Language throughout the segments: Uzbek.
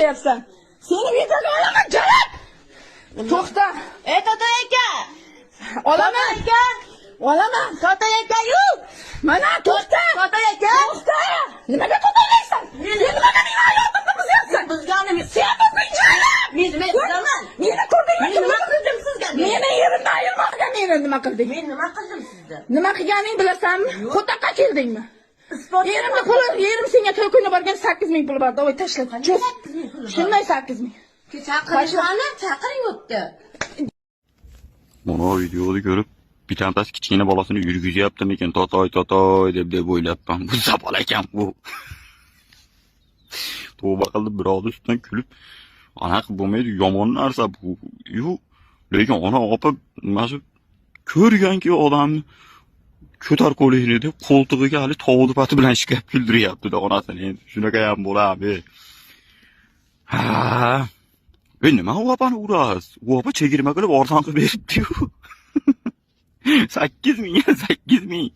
qilyapsan? Seni videoga olaman, jalab. To'xta. Tata aka. Olaman. Olaman. Tata aka, yo'q. Mana to'xta. Tata aka. To'xta. Nimaga to'xtamaysan? Nimaga meni hayotimni buzyapsan? Buzganim. Sen buzgan jalab. Men nima qilaman? Meni ko'rdingmi? Men nima qildim sizga? Meni yerimdan ayirmoqqa meni nima qilding? Men nima qildim sizga? Nima qilganing bilasanmi? Qo'taqa keldingmi? Yerim senga to'y kuni borgan 8000 pul bor. Voy tashlab. Shunday 8000. Chaqiring o'tdi. Mana videoni ko'rib, bittasi kichkina bolasini yurgizyaptimikin, totoy deb o'ylabman. Bu zapal ekan bu. Tavba qilib biroz ustidan kulib, anaqa bo'lmaydi, yomon narsa bu. Yo'q, lekin ona opa mana ko'rganki odamni ko'tar qo'lingni deb qo'ltig'iga hali tovuq pati bilan ishqab kuldiryapti-da onasini. Endi shunaqa ham bo'ladi. Ha. Nima u opani urasiz? U opa chegirma qilib arzon qilib beribdi-yu. 8000.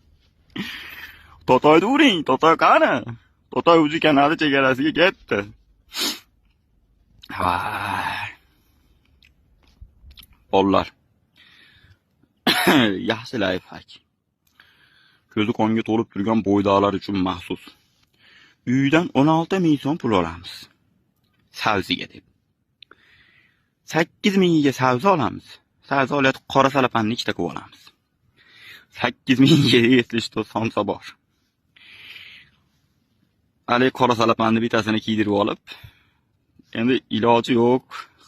Totoyni uring, totoy qani? Totoy o'zi kanali chegarasiga ketdi. Ha. Bolalar. Yaxshi lifehack. Ko'zi qonga to'lib turgan bo'ydoqlar uchun maxsus. Uydan 16 ming so'm pul olamiz. Savziga deb. 8 mingga savzi olamiz. Savzi olayotib qora salapanni ikkita qilib olamiz. 8 mingga eslishto sonsa bor. Ali qora salapanni bittasini kiydirib olib, endi iloji yo'q,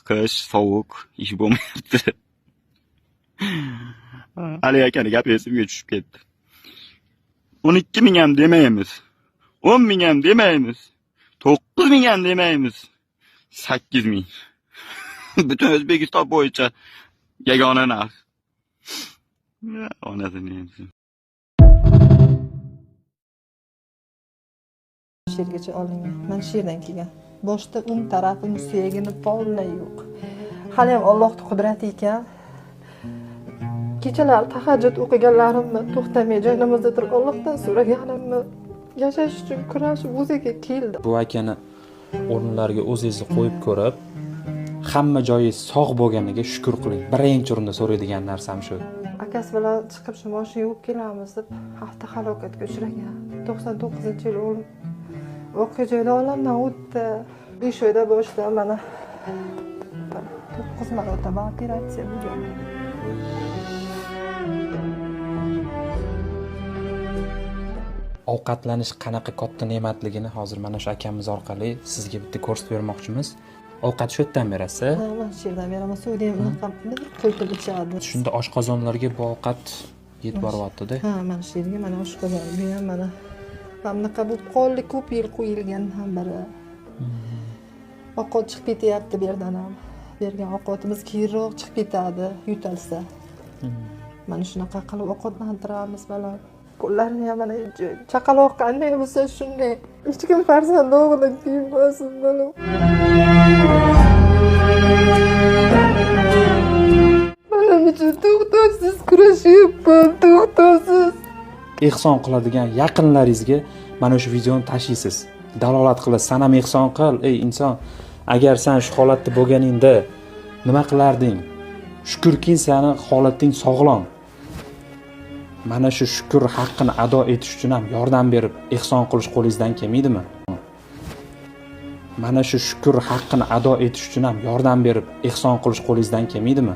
qish, sovuq, ish bo'lmayapti. Ali akani gap esimga tushib ketdi. 12 ming ham demaymiz. 10 ming ham demaymiz. 9 ming ham demaymiz. 8 ming. Butun O'zbekiston bo'yicha yagona narx. Onasini endi. She'rgacha olingan. Men she'rdan kelgan. Boshda o'ng tarafim suyagini polnay yo'q. Hali ham Allohning qudrati ekan. Kechalar tahajjud o'qiganlarimni to'xtamay joynamozda turib Allohdan so'raganimni yashash uchun kurashib o'ziga keldi. Bu akani o'rinlarga o'zingizni qo'yib ko'rib, hamma joyi sog' bo'lganiga shukr qiling. Birinchi o'rinda so'raydigan narsam shu. Akasi bilan chiqib shu mashina yuvib kelamiz deb avtohalokatga uchragan. 99-yil o'lim. Voqea joyida olamdan o'tdi. 5 oyda boshlab mana 9 marotaba operatsiya bo'lgan. Ovqatlanish qanaqa katta ne'matligini hozir mana shu akamiz orqali sizga bitta ko'rsatib bermoqchimiz. Ovqat shu yerdan berasiz? Ha, mana shu yerdan beraman. Suvda ham unaqa qo'yib ichadi. Shunda oshqozonlarga bu ovqat yetib boryapti-da. Ha, mana shu yerga mana oshqozon, bu ham mana bunaqa bu qonli ko'p yil qo'yilgan ham biri. Ovqat chiqib ketyapti bu yerdan ham. Bergan ovqatimiz keyinroq chiqib ketadi, yutalsa. Mana shunaqa qilib ovqatlantiramiz baland. Qo'llarini ham mana chaqaloq qanday bo'lsa shunday. Hech kim farzand o'g'lidan kiyinmasin baland. Balam uchun to'xtovsiz kurashyapman, to'xtovsiz. Ehson qiladigan yaqinlaringizga mana shu videoni tashlaysiz. Dalolat qilasiz. Sanam ehson qil, ey inson. Agar sen shu holatda bo'lganingda nima qilarding? Shukrki, seni holating sog'lom. Mana shu shukr haqqini ado etish uchun ham yordam berib, ehson qilish qo'lingizdan kelmaydimi? Mana shu shukr haqqini ado etish uchun ham yordam berib, ehson qilish qo'lingizdan kelmaydimi?